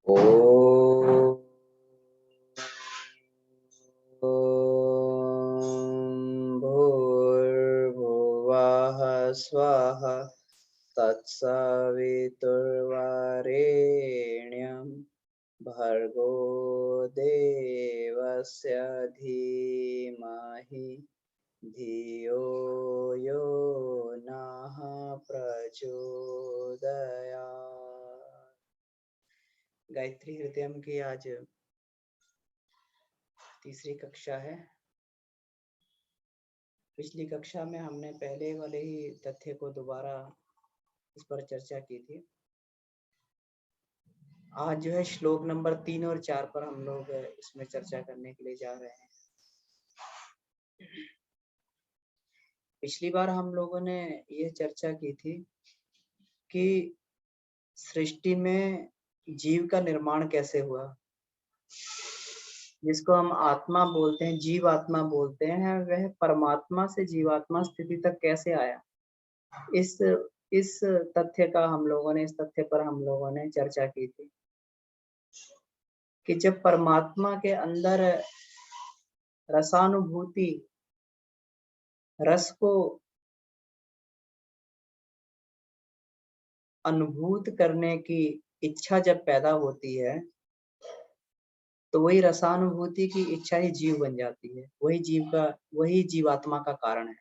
ॐ भूर्भुवः स्वः तत्सवितुर्वरेण्यं भर्गो देवस्य धीमहि धियो यो नः प्रचोदयात्। गायत्री हृदयम की आज तीसरी कक्षा है। पिछली कक्षा में हमने पहले वाले ही तथ्य को दोबारा इस पर चर्चा की थी। आज जो है श्लोक नंबर 3 और 4 पर हम लोग इसमें चर्चा करने के लिए जा रहे हैं। पिछली बार हम लोगों ने ये चर्चा की थी कि सृष्टि में जीव का निर्माण कैसे हुआ, जिसको हम आत्मा बोलते हैं, जीव आत्मा बोलते हैं, वह परमात्मा से जीवात्मा स्थिति तक कैसे आया। इस तथ्य का हम लोगों ने, इस तथ्य पर हम लोगों ने चर्चा की थी कि जब परमात्मा के अंदर रसानुभूति, रस को अनुभूत करने की इच्छा जब पैदा होती है तो वही रसानुभूति की इच्छा ही जीव बन जाती है, वही जीवात्मा का कारण है।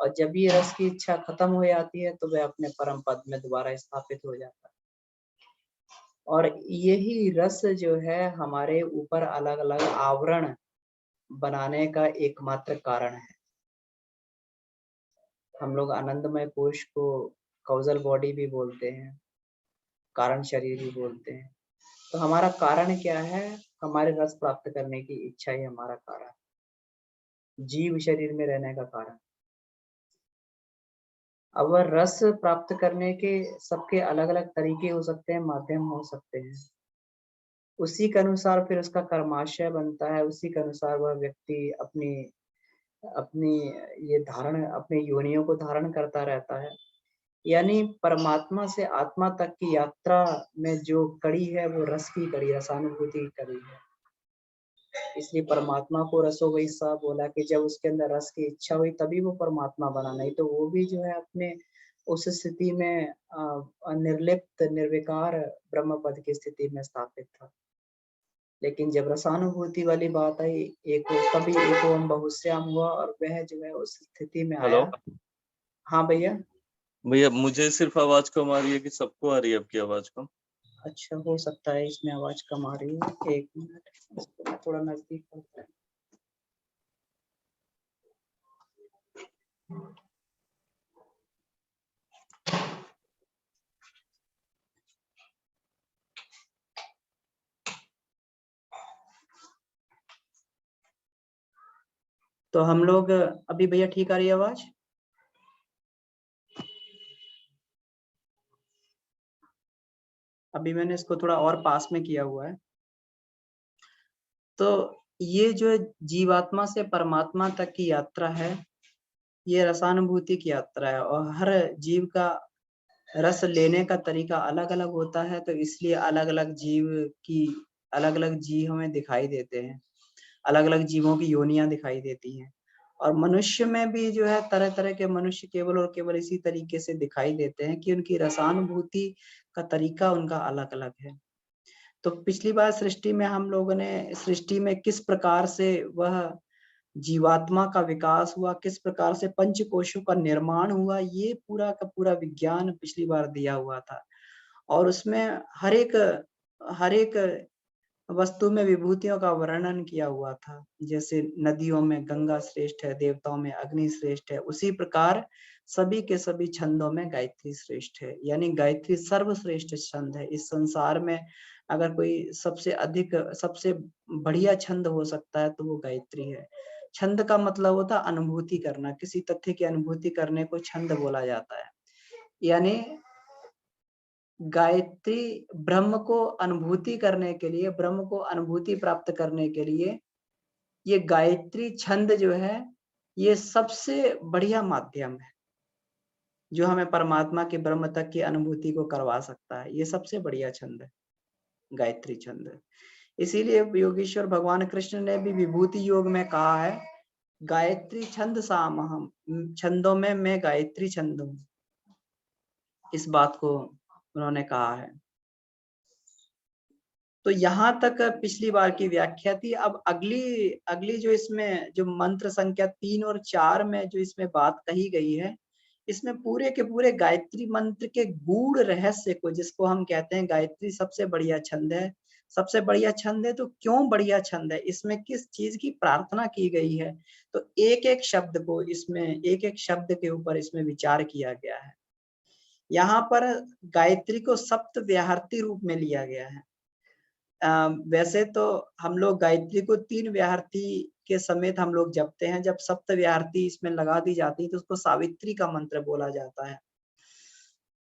और जब ये रस की इच्छा खत्म हो जाती है तो वह अपने परम पद में दोबारा स्थापित हो जाता है। और यही रस जो है हमारे ऊपर अलग अलग आवरण बनाने का एकमात्र कारण है। हम लोग आनंदमय कोश को कौजल बॉडी भी बोलते हैं, कारण शरीर भी बोलते हैं। तो हमारा कारण क्या है? हमारे रस प्राप्त करने की इच्छा ही हमारा कारण, जीव शरीर में रहने का कारण। अब वह रस प्राप्त करने के सबके अलग अलग तरीके हो सकते हैं, माध्यम हो सकते हैं। उसी के अनुसार फिर उसका कर्माशय बनता है, उसी के अनुसार वह व्यक्ति अपनी अपनी ये धारण, अपने योनियों को धारण करता रहता है। यानी परमात्मा से आत्मा तक की यात्रा में जो कड़ी है वो रस की कड़ी, रसानुभूति की कड़ी है। इसलिए परमात्मा को रसो वही सा बोला कि जब उसके अंदर रस की इच्छा हुई तभी वो परमात्मा बना, नहीं तो वो भी जो है अपने उस स्थिति में निर्लिप्त निर्विकार ब्रह्म पद की स्थिति में स्थापित था। लेकिन जब रसानुभूति वाली बात आई, तभी एक ओम बहुश्याम हुआ और वह जो है उस स्थिति में आया। हाँ भैया। भैया मुझे सिर्फ आवाज कम आ रही है कि सबको आ रही है आपकी आवाज कम? अच्छा, हो सकता है इसमें आवाज कम आ रही है। एक मिनट, इसको मैं थोड़ा नजदीक करता हूँ। तो हम लोग अभी, भैया ठीक आ रही है आवाज? अभी मैंने इसको थोड़ा और पास में किया हुआ है। तो ये जो जीवात्मा से परमात्मा तक की यात्रा है, ये रसानुभूति की यात्रा है। और हर जीव का रस लेने का तरीका अलग अलग होता है, तो इसलिए अलग अलग जीव हमें दिखाई देते हैं, अलग अलग जीवों की योनियां दिखाई देती हैं। और मनुष्य में भी जो है तरह तरह के मनुष्य केवल और केवल इसी तरीके से दिखाई देते हैं कि उनकी रसानुभूति का तरीका उनका अलग अलग है। तो पिछली बार सृष्टि में हम लोगों ने सृष्टि में किस प्रकार से वह जीवात्मा का विकास हुआ, किस प्रकार से पंच कोशों का निर्माण हुआ, ये पूरा का पूरा विज्ञान पिछली बार दिया हुआ था। और उसमें हर एक वस्तु में विभूतियों का वर्णन किया हुआ था। जैसे नदियों में गंगा श्रेष्ठ है, देवताओं में अग्नि श्रेष्ठ है, उसी प्रकार सभी के सभी छंदों में गायत्री श्रेष्ठ है। यानी गायत्री सर्वश्रेष्ठ छंद है। इस संसार में अगर कोई सबसे बढ़िया छंद हो सकता है तो वो गायत्री है। छंद का मतलब होता है अनुभूति करना, किसी तथ्य की अनुभूति करने को छंद बोला जाता है। यानी गायत्री ब्रह्म को अनुभूति करने के लिए, ब्रह्म को अनुभूति प्राप्त करने के लिए ये गायत्री छंद जो है ये सबसे बढ़िया माध्यम है जो हमें परमात्मा के ब्रह्म तक की अनुभूति को करवा सकता है। ये सबसे बढ़िया छंद है। गायत्री छंद। इसीलिए योगेश्वर भगवान कृष्ण ने भी विभूति योग में कहा है, गायत्री छंद सामहम, छंदों में मैं गायत्री छंद हूँ। इस बात को उन्होंने कहा है। तो यहाँ तक पिछली बार की व्याख्या थी। अब अगली जो इसमें जो मंत्र संख्या 3 और 4 में जो इसमें बात कही गई है, इसमें पूरे के पूरे गायत्री मंत्र के गूढ़ रहस्य को, जिसको हम कहते हैं गायत्री सबसे बढ़िया छंद है, सबसे बढ़िया छंद है तो क्यों बढ़िया छंद है, इसमें किस चीज की प्रार्थना की गई है, तो एक एक शब्द को इसमें, एक एक शब्द के ऊपर इसमें विचार किया गया है। यहाँ पर गायत्री को सप्त व्याहृति रूप में लिया गया है। वैसे तो हम लोग गायत्री को 3 व्याहृति के समेत हम लोग जपते हैं। जब सप्त व्याहृति इसमें लगा दी जाती है तो उसको सावित्री का मंत्र बोला जाता है।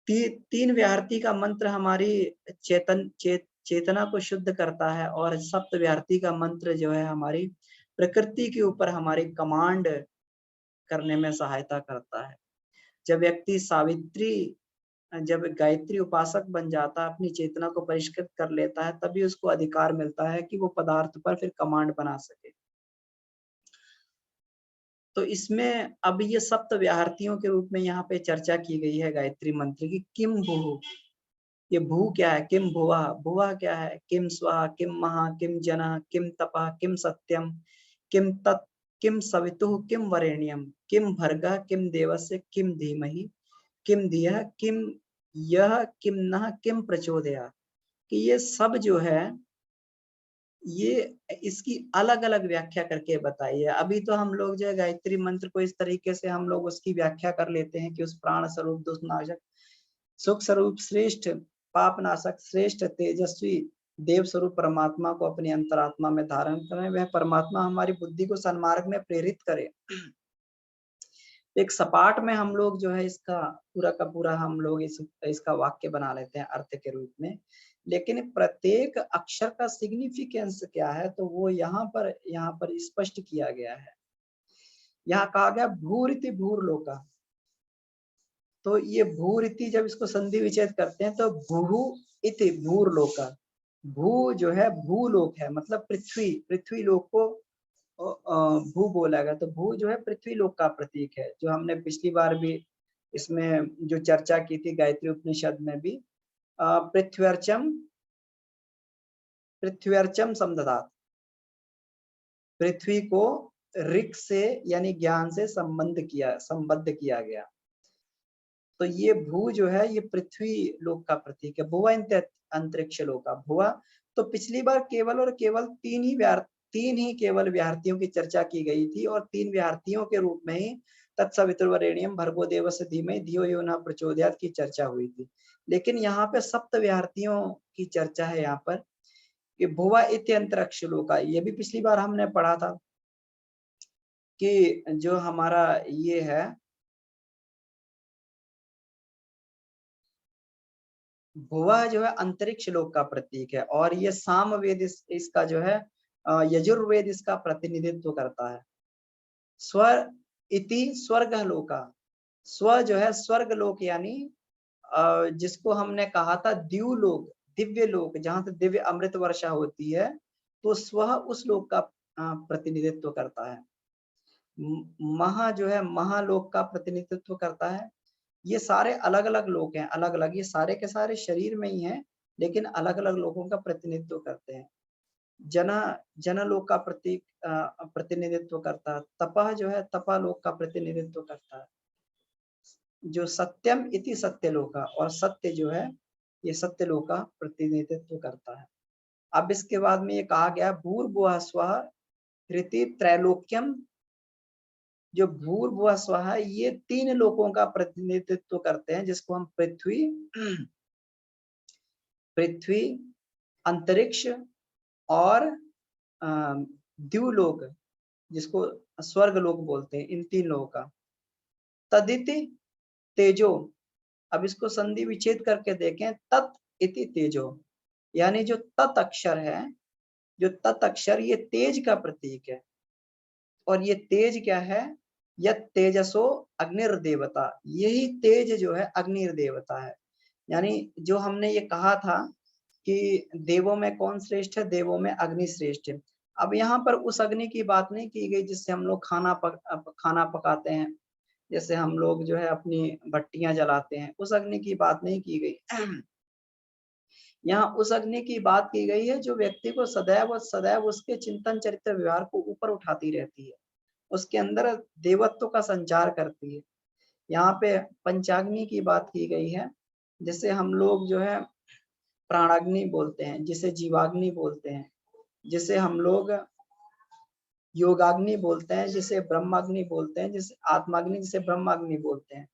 3 व्याहृति का मंत्र हमारी चेतना को शुद्ध करता है, और सप्त व्याहृति का मंत्र जो है हमारी प्रकृति के ऊपर हमारी कमांड करने में सहायता करता है। जब व्यक्ति जब गायत्री उपासक बन जाता है, अपनी चेतना को परिष्कृत कर लेता है, तभी उसको अधिकार मिलता है कि वो पदार्थ पर फिर कमांड बना सके। तो इसमें अब ये सप्त व्याहृतियों के रूप में यहाँ पे चर्चा की गई है गायत्री मंत्र की। किम भू, ये भू क्या है, किम भुवा, भुवा क्या है, किम स्वाहा, किम महा, किम जनः, किम तपः, किम सत्यम, किम तत्, किम सवितुः, किम वरेण्यम, किम भर्गः, किम देवस्य, किम धीमहि, किम धियः, किम यह, किम नः, किम प्रचोदयात्, कि ये सब जो है ये इसकी अलग अलग व्याख्या करके बताई है। अभी तो हम लोग जो है गायत्री मंत्र को इस तरीके से हम लोग उसकी व्याख्या कर लेते हैं कि उस प्राण स्वरूप, दुष्टनाशक, सुख स्वरूप, श्रेष्ठ पाप नाशक, श्रेष्ठ तेजस्वी देव स्वरूप परमात्मा को अपनी अंतरात्मा में धारण करें, वह परमात्मा हमारी बुद्धि को सन्मार्ग में प्रेरित करे। एक सपाट में हम लोग जो है इसका पूरा का पूरा हम लोग इसका वाक्य बना लेते हैं अर्थ के रूप में, लेकिन प्रत्येक अक्षर का सिग्निफिकेंस क्या है तो वो यहाँ पर स्पष्ट किया गया है। यहाँ कहा गया भूरिति भूर्लोका, तो ये भूरिति जब इसको संधि विच्छेद करते हैं तो भू इति भूर्लोका, भू जो है भूलोक है, मतलब पृथ्वी लोक को भू बोला गया। तो भू जो है पृथ्वी लोक का प्रतीक है, जो हमने पिछली बार भी इसमें जो चर्चा की थी गायत्री उपनिषद में भी, पृथ्व्यर्चम समददात, पृथ्वी को ऋक से यानी ज्ञान से संबद्ध किया गया। तो ये भू जो है ये पृथ्वी लोक का प्रतीक है। भुवा अंतरिक्ष लोका, भुवा तो पिछली बार केवल और केवल तीन ही केवल व्याहृतियों की चर्चा की गई थी, और 3 व्याहृतियों के रूप में ही तत्सवितुर्वरेण्यम भर्गो देवस्य धीमहि धियो यो नः प्रचोदयात् की चर्चा हुई थी। लेकिन यहाँ पे सप्त व्याहृतियों की चर्चा है यहाँ पर कि भुवा इत्यंतरिक्ष लोका। ये भी पिछली बार हमने पढ़ा था कि जो हमारा ये है भुवा जो है अंतरिक्ष लोक का प्रतीक है, और ये सामवेद इसका जो है यजुर्वेद इसका प्रतिनिधित्व करता है। स्वर इति स्वर्ग लोका, स्व जो है स्वर्ग लोक यानी जिसको हमने कहा था द्युलोक, दिव्य लोक, जहां से दिव्य अमृत वर्षा होती है, तो स्व उस लोक का प्रतिनिधित्व करता है। महा जो है महालोक का प्रतिनिधित्व करता है। ये सारे अलग अलग लोक हैं, अलग अलग, ये सारे के सारे शरीर में ही हैं, लेकिन अलग अलग लोगों का प्रतिनिधित्व करते हैं। जनलोक का प्रतिनिधित्व करता है। तपह जो है तपालोक का प्रतिनिधित्व करता है। जो सत्यम इति सत्यलोका, और सत्य जो है ये सत्यलोक का प्रतिनिधित्व करता है। अब इसके बाद में ये कहा गया भूर्भुवः स्वः ऋति त्रैलोक्यम, जो भूर्भुवः स्वः है ये 3 लोकों का प्रतिनिधित्व करते हैं, जिसको हम पृथ्वी, अंतरिक्ष और द्युलोक, जिसको स्वर्ग लोक बोलते हैं, इन 3 लोगों का। तदिति तेजो, अब इसको संधि विच्छेद करके देखें, तत् इति तेजो, यानी जो तत् अक्षर है, जो तत् अक्षर ये तेज का प्रतीक है। और ये तेज क्या है, यत् तेजसो अग्निर्देवता, यही तेज जो है अग्निर्देवता है। यानी जो हमने ये कहा था कि देवों में कौन श्रेष्ठ है, देवों में अग्नि श्रेष्ठ है। अब यहाँ पर उस अग्नि की बात नहीं की गई जिससे हम लोग खाना पकाते हैं, जैसे हम लोग जो है अपनी भट्टियां जलाते हैं, उस अग्नि की बात नहीं की गई। यहाँ उस अग्नि की बात की गई है जो व्यक्ति को सदैव सदैव उसके चिंतन चरित्र व्यवहार को ऊपर उठाती रहती है, उसके अंदर देवत्व का संचार करती है। यहाँ पे पंचाग्नि की बात की गई है, जिसे हम लोग जो है प्राणाग्नि बोलते हैं, जिसे जीवाग्नि बोलते हैं, जिसे हम लोग योगाग्नि बोलते हैं, जिसे ब्रह्माग्नि बोलते हैं, जिसे आत्माग्नि, जिसे ब्रह्माग्नि बोलते हैं।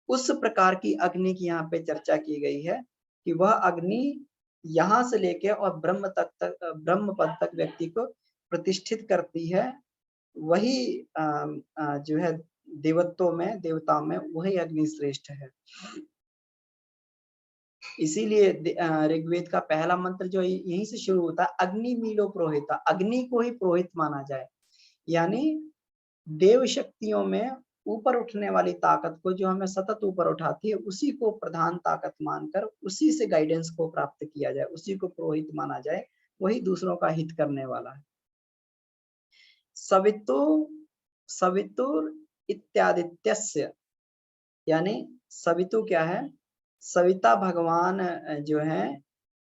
उस प्रकार की अग्नि की यहाँ पे चर्चा की गई है कि वह अग्नि यहाँ से लेके और ब्रह्म पद तक व्यक्ति को प्रतिष्ठित करती है। वही जो है देवत्वों में, देवताओं में वही अग्नि श्रेष्ठ है। इसीलिए ऋग्वेद का पहला मंत्र जो यहीं से शुरू होता है, अग्नि मीलो प्रोहिता, अग्नि को ही पुरोहित माना जाए, यानी देव शक्तियों में ऊपर उठने वाली ताकत को, जो हमें सतत ऊपर उठाती है, उसी को प्रधान ताकत मानकर उसी से गाइडेंस को प्राप्त किया जाए, उसी को पुरोहित माना जाए, वही दूसरों का हित करने वाला है। सवितुर इत्यादित्यस्य, यानी सवितु क्या है, सविता भगवान जो है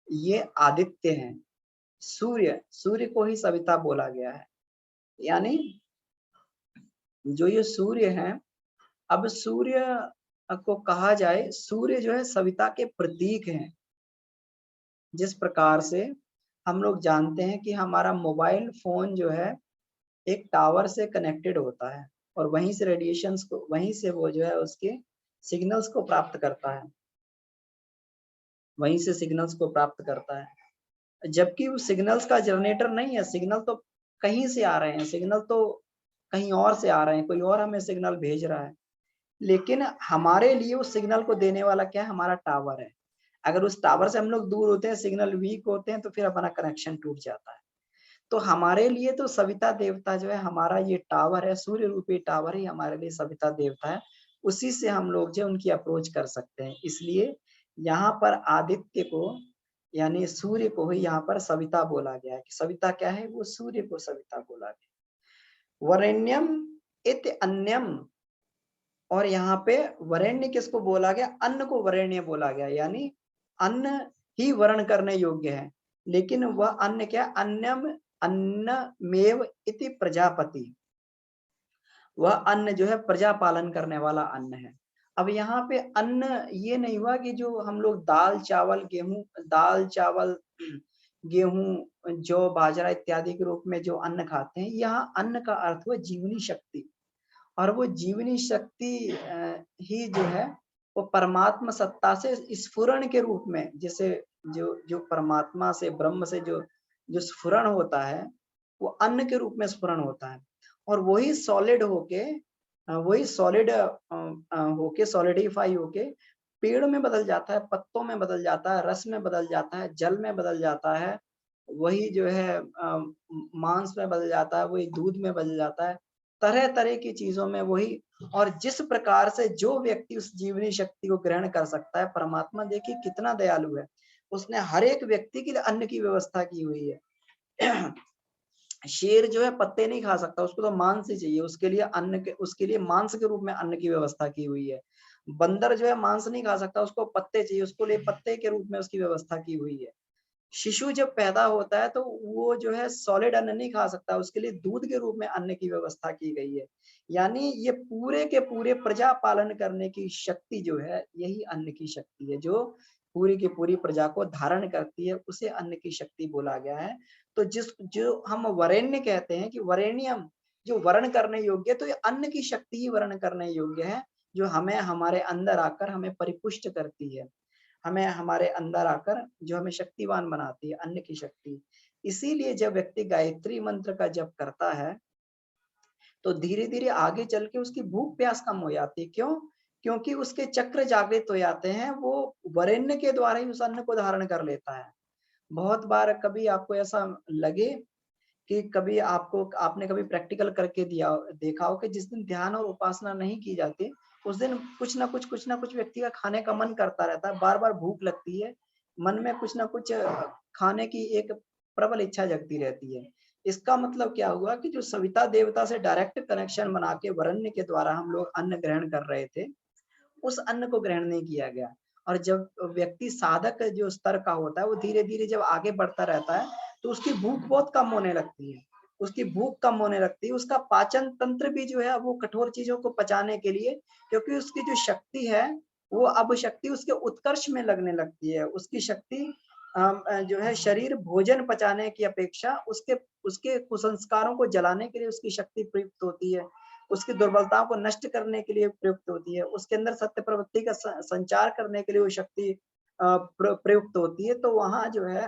ये आदित्य हैं। सूर्य को ही सविता बोला गया है, यानी जो ये सूर्य है, अब सूर्य को कहा जाए, सूर्य जो है सविता के प्रतीक हैं। जिस प्रकार से हम लोग जानते हैं कि हमारा मोबाइल फोन जो है एक टावर से कनेक्टेड होता है और वहीं से रेडिएशंस को, वहीं से वो जो है उसके सिग्नल्स को प्राप्त करता है, वहीं से सिग्नल्स को प्राप्त करता है। जबकि वो सिग्नल्स का जनरेटर नहीं है, सिग्नल तो कहीं से आ रहे हैं, सिग्नल तो कहीं और से आ रहे हैं, कोई और हमें सिग्नल भेज रहा है, लेकिन हमारे लिए उस सिग्नल को देने वाला क्या है, हमारा टावर है। अगर उस टावर से हम लोग दूर होते हैं, सिग्नल वीक होते हैं, तो फिर हमारा कनेक्शन टूट जाता है। तो हमारे लिए तो सविता देवता जो है हमारा ये टावर है, सूर्य रूपी टावर ही हमारे लिए सविता देवता है, उसी से हम लोग जो उनकी अप्रोच कर सकते हैं। इसलिए यहाँ पर आदित्य को, यानी सूर्य को ही यहाँ पर सविता बोला गया है। कि सविता क्या है, वो सूर्य को सविता बोला गया। वरेण्यम इत अन्यम, और यहाँ पे वरेण्य किसको बोला गया, अन्न को वरेण्य बोला गया, यानी अन्न ही वर्ण करने योग्य है, लेकिन वह अन्न क्या, अन्यम अन्नमेव इति प्रजापति, वह अन्न जो है प्रजा पालन करने वाला अन्न है। अब यहाँ पे अन्न ये नहीं हुआ कि जो हम लोग दाल चावल गेहूं जौ बाजरा इत्यादि के रूप में जो अन्न खाते हैं, यहाँ अन्न का अर्थ हुआ जीवनी शक्ति, और वो जीवनी शक्ति ही जो है वो परमात्मा सत्ता से स्फुरण के रूप में, जैसे जो जो परमात्मा से, ब्रह्म से जो जो स्फुरण होता है, वो अन्न के रूप में स्फुरण होता है, और वही सॉलिड होके सॉलिडिफाई होके पेड़ में बदल जाता है, पत्तों में बदल जाता है, रस में बदल जाता है, जल में बदल जाता है, वही जो है मांस में बदल जाता है, वही दूध में बदल जाता है, तरह तरह की चीजों में वही। और जिस प्रकार से जो व्यक्ति उस जीवनी शक्ति को ग्रहण कर सकता है, परमात्मा देखिए कितना दयालु है, उसने हर एक व्यक्ति के लिए अन्न की व्यवस्था की हुई है। शेर जो है पत्ते नहीं खा सकता, उसको तो मांस ही चाहिए, उसके लिए मांस के रूप में अन्न की व्यवस्था की हुई है। बंदर जो है मांस नहीं खा सकता, उसको पत्ते चाहिए, उसको लिए पत्ते के रूप में उसकी व्यवस्था की हुई है। शिशु जब पैदा होता है तो वो जो है सॉलिड अन्न नहीं खा सकता, उसके लिए दूध के रूप में अन्न की व्यवस्था की गई है। यानी ये पूरे के पूरे प्रजा पालन करने की शक्ति जो है, यही अन्न की शक्ति है, जो पूरी की पूरी प्रजा को धारण करती है, उसे अन्न की शक्ति बोला गया है। तो जो हम वरेण्य कहते हैं कि वरेण्यम, जो वर्ण करने योग्य, तो ये अन्न की शक्ति ही वर्ण करने योग्य है, जो हमें हमारे अंदर आकर हमें परिपुष्ट करती है, हमें हमारे अंदर आकर जो हमें शक्तिवान बनाती है, अन्न की शक्ति। इसीलिए जब व्यक्ति गायत्री मंत्र का जप करता है तो धीरे धीरे आगे चल के उसकी भूख प्यास कम हो जाती है। क्यों? क्योंकि उसके चक्र जागृत हो जाते हैं, वो वरेण्य के द्वारा ही उस अन्न को धारण कर लेता है। बहुत बार कभी आपको ऐसा लगे कि कभी आपने कभी प्रैक्टिकल करके देखा हो कि जिस दिन ध्यान और उपासना नहीं की जाती, उस दिन कुछ ना कुछ व्यक्ति का खाने का मन करता रहता है, बार बार भूख लगती है, मन में कुछ ना कुछ खाने की एक प्रबल इच्छा जगती रहती है। इसका मतलब क्या हुआ कि जो सविता देवता से डायरेक्ट कनेक्शन बना के वरण्य के द्वारा हम लोग अन्न ग्रहण कर रहे थे, उस अन्न को ग्रहण नहीं किया गया। और जब व्यक्ति साधक जो स्तर का होता है, वो धीरे-धीरे जब आगे बढ़ता रहता है, तो उसकी भूख बहुत कम होने लगती है। उसकी भूख कम होने लगती है, उसका पाचन तंत्र भी जो है वो कठोर चीज़ों को पचाने के लिए, क्योंकि उसकी जो शक्ति है, वो अब शक्ति उसके उत्कर्ष में लगने लगती है। उसकी शक्ति जो है शरीर भोजन पचाने की अपेक्षा उसके उसके कुसंस्कारों को जलाने के लिए उसकी शक्ति प्रयुक्त होती है। उसकी दुर्बलताओं को नष्ट करने के लिए प्रयुक्त होती है। उसके अंदर सत्य प्रवृत्ति का संचार करने के लिए वो शक्ति प्रयुक्त होती है। तो वहाँ जो है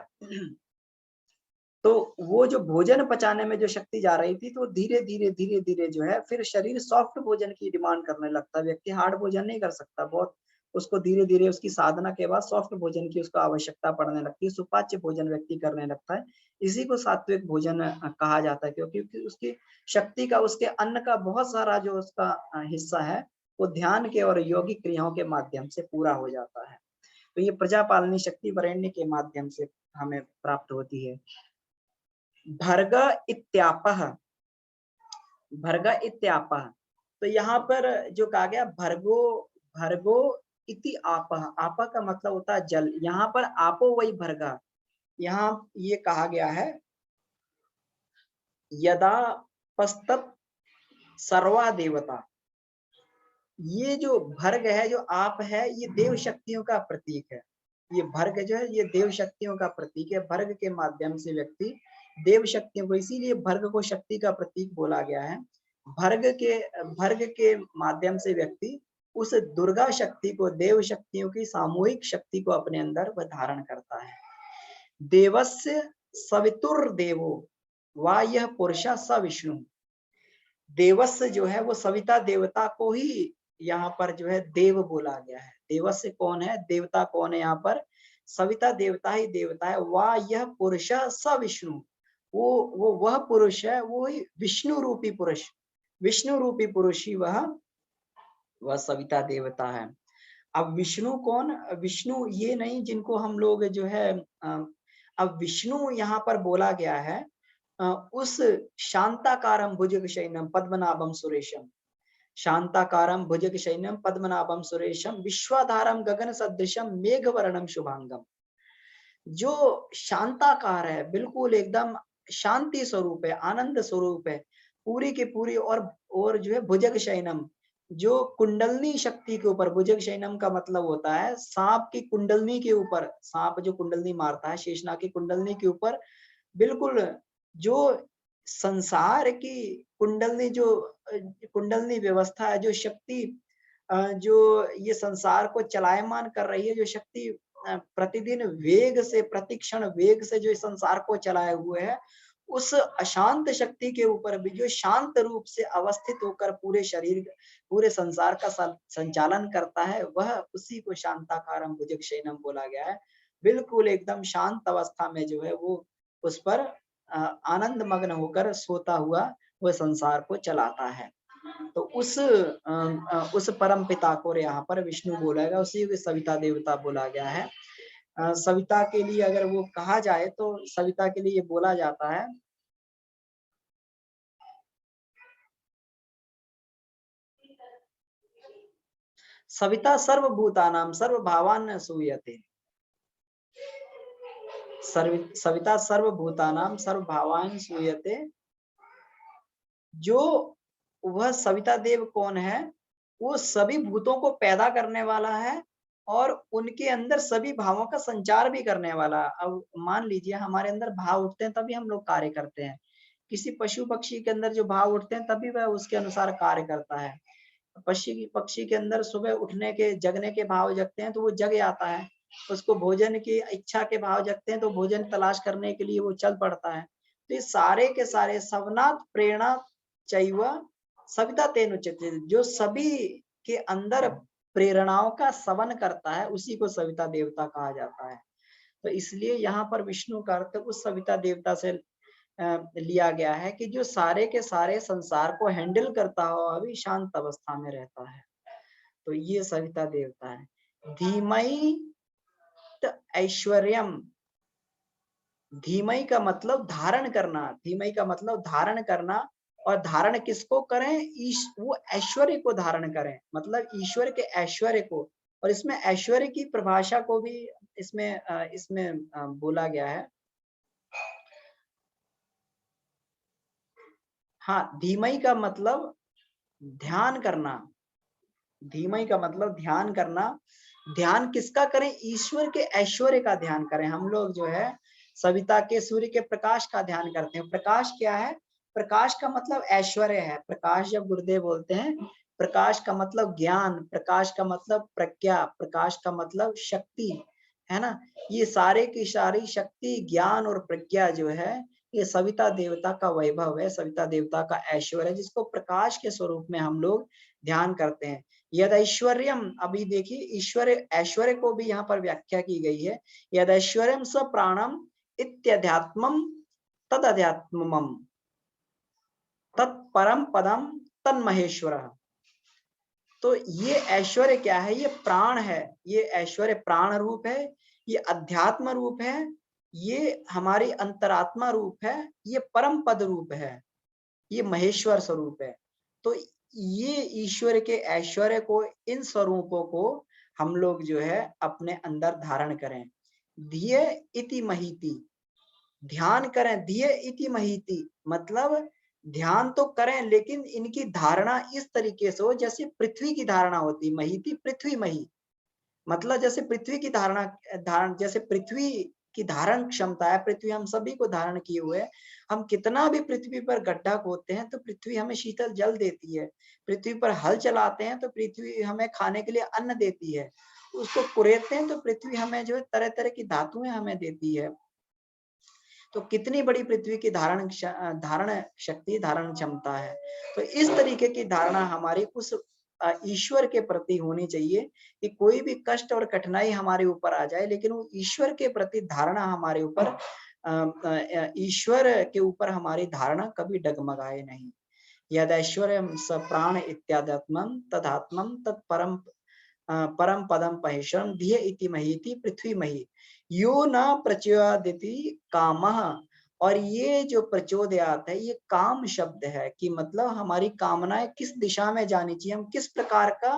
तो वो जो भोजन पचाने में जो शक्ति जा रही थी, तो धीरे-धीरे जो है फिर शरीर सॉफ्ट भोजन की डिमांड करने लगता है। व्यक्ति हार्ड भोजन नहीं कर सकता, बहुत उसको धीरे-धीरे उसकी साधना के बाद सॉफ्ट भोजन की उसको आवश्यकता पड़ने लगती है, सुपाच्य भोजन व्यक्ति करने लगता है। इसी को सात्विक भोजन कहा जाता है, क्योंकि उसकी शक्ति का, उसके अन्न का बहुत सारा जो उसका हिस्सा है, वो ध्यान के और यौगिक क्रियाओं के माध्यम से पूरा हो जाता है। तो ये प्रजापालनी शक्ति वरेण्य के माध्यम से हमें प्राप्त होती है। भर्ग इत्यापः, भर्ग इत्यापः, तो यहाँ पर जो कहा गया भर्गो, भर्गो इति आपः, आपः का मतलब होता है जल। यहाँ पर आपो वही भर्गा, यहाँ ये कहा गया है यदा पस्तत सर्वा देवता। ये जो भर्ग है, जो आप है, ये देव शक्तियों का प्रतीक है। ये भर्ग जो है, ये देव शक्तियों का प्रतीक है। भर्ग के माध्यम से व्यक्ति देव शक्तियों को, इसीलिए भर्ग को शक्ति का प्रतीक बोला गया है। भर्ग के माध्यम से व्यक्ति उस दुर्गा शक्ति को, देव शक्तियों की सामूहिक शक्ति को अपने अंदर वह धारण करता है। देवस्य सवितुर्देवो वा यह पुरुषा स विष्णु। देवस्य जो है वो सविता देवता को ही यहाँ पर जो है देव बोला गया है। देवस्य कौन है, देवता कौन है यहाँ पर? सविता देवता ही देवता है। वाह यह पुरुष स विष्णु, वो वह पुरुष है, वो ही विष्णु रूपी पुरुष, विष्णु रूपी पुरुष ही वह सविता देवता है। अब विष्णु कौन? विष्णु ये नहीं जिनको हम लोग जो है अब विष्णु यहाँ पर बोला गया है उस शांताकारम भुजगशयनम पद्मनाभम सुरेशम, शांताकारम भुजगशयनम पद्मनाभम सुरेशम विश्वाधारम गगन सदृशम मेघवर्णम शुभांगम। जो शांताकार है, बिल्कुल एकदम शांति स्वरूप है, आनंद स्वरूप है, पूरी की पूरी, और जो है भुजगशयनम, जो कुंडलनी शक्ति के ऊपर, भुजग शयनम का मतलब होता है सांप की कुंडलनी के ऊपर, सांप जो कुंडलनी मारता है, शेषनाग की कुंडलनी के ऊपर बिल्कुल जो संसार की कुंडलनी, जो कुंडलनी व्यवस्था है, जो शक्ति जो ये संसार को चलायमान कर रही है, जो शक्ति प्रतिदिन वेग से, प्रतिक्षण वेग से जो इस संसार को चलाए हुए है, उस अशांत शक्ति के ऊपर भी जो शांत रूप से अवस्थित होकर पूरे शरीर, पूरे संसार का संचालन करता है, वह उसी को शांताकारम भुजगशयनम बोला गया है। बिल्कुल एकदम शांत अवस्था में जो है वो उस पर आनंद मग्न होकर सोता हुआ वह संसार को चलाता है। तो उस परम पिता को यहाँ पर विष्णु बोला गया, उसी को सविता देवता बोला गया है। सविता के लिए अगर वो कहा जाए तो सविता के लिए ये बोला जाता है सविता सर्वभूतानां सर्वभावान सूयते, सविता सर्वभूतानां सर्वभावान सूयते। जो वह सविता देव कौन है? वो सभी भूतों को पैदा करने वाला है और उनके अंदर सभी भावों का संचार भी करने वाला। अब मान लीजिए हमारे अंदर भाव उठते हैं तभी हम लोग कार्य करते हैं। किसी पशु पक्षी के अंदर जो भाव उठते हैं तभी वह उसके अनुसार कार्य करता है। पक्षी के अंदर सुबह उठने के, जगने के भाव जगते हैं तो वो जग जाता है। उसको भोजन की इच्छा के भाव जगते हैं तो भोजन तलाश करने के लिए वो चल पड़ता है। तो ये सारे के सारे सवनात् प्रेरणा चैव सविता तेन उच्यते, जो सभी के अंदर प्रेरणाओं का सवन करता है उसी को सविता देवता कहा जाता है। तो इसलिए यहाँ पर विष्णु का अर्थ उस सविता देवता से लिया गया है कि जो सारे के सारे संसार को हैंडल करता हो, अभी शांत अवस्था में रहता है, तो ये सविता देवता है। धीमहि ऐश्वर्यम, धीमई का मतलब धारण करना, धीमई का मतलब धारण करना, और धारण किसको करें? वो ऐश्वर्य को धारण करें, मतलब ईश्वर के ऐश्वर्य को। और इसमें ऐश्वर्य की परिभाषा को भी इसमें बोला गया है। हाँ, धीमई का मतलब ध्यान करना, धीमई का मतलब ध्यान करना। ध्यान किसका करें? ईश्वर के ऐश्वर्य का ध्यान करें। हम लोग जो है सविता के सूर्य के प्रकाश का ध्यान करते हैं। प्रकाश क्या है? प्रकाश का मतलब ऐश्वर्य है। प्रकाश जब गुरुदेव बोलते हैं, प्रकाश का मतलब ज्ञान, प्रकाश का मतलब प्रज्ञा, प्रकाश का मतलब शक्ति, है ना। ये सारे की सारी शक्ति, ज्ञान और प्रज्ञा जो है, ये सविता देवता का वैभव है, सविता देवता का ऐश्वर्य है, जिसको प्रकाश के स्वरूप में हम लोग ध्यान करते हैं। यद ऐश्वर्यम, अभी देखिए ईश्वर ऐश्वर्य को भी यहाँ पर व्याख्या की गई है। यद ऐश्वर्यम स प्राणम इत्यध्यात्मम तद अध्यात्मम तत्परम पदम तन्महेश्वर। तो ये ऐश्वर्य क्या है? ये प्राण है, ये ऐश्वर्य प्राण रूप है, ये अध्यात्म रूप है, ये हमारी अंतरात्मा रूप है, ये परम पद रूप है, ये महेश्वर स्वरूप है। तो ये ईश्वर के ऐश्वर्य को, इन स्वरूपों को हम लोग जो है अपने अंदर धारण करें। धिये इति महीति, ध्यान करें। धिये इति महीति मतलब ध्यान तो करें, लेकिन इनकी धारणा इस तरीके से हो जैसे पृथ्वी की धारणा होती। महीति पृथ्वी मही, मतलब जैसे पृथ्वी की धारण जैसे पृथ्वी की धारण क्षमता है, पृथ्वी हम सभी को धारण किए हुए है। हम कितना भी पृथ्वी पर गड्ढा खोदते हैं तो पृथ्वी हमें शीतल जल देती है। पृथ्वी पर हल चलाते हैं तो पृथ्वी हमें खाने के लिए अन्न देती है। उसको कुरेदते हैं तो पृथ्वी हमें जो है तरह तरह की धातुएं हमें देती है। तो कितनी बड़ी पृथ्वी की धारण शक्ति, धारण क्षमता है। तो इस तरीके की धारणा हमारी उस ईश्वर के प्रति होनी चाहिए कि कोई भी कष्ट और कठिनाई हमारे ऊपर आ जाए, लेकिन वो ईश्वर के प्रति धारणा हमारे ऊपर, ईश्वर के ऊपर हमारी धारणा कभी डगमगाए नहीं। यद ऐश्वर्यम स प्राण इत्यादात्मम तदात्मम तत्परम परम पदम पहेश्वरम धिये इति महीति पृथ्वी मही यो न प्रचोदयति कामः। और ये जो प्रचोदयात है, ये काम शब्द है कि मतलब हमारी कामनाएं किस दिशा में जानी चाहिए, हम किस प्रकार का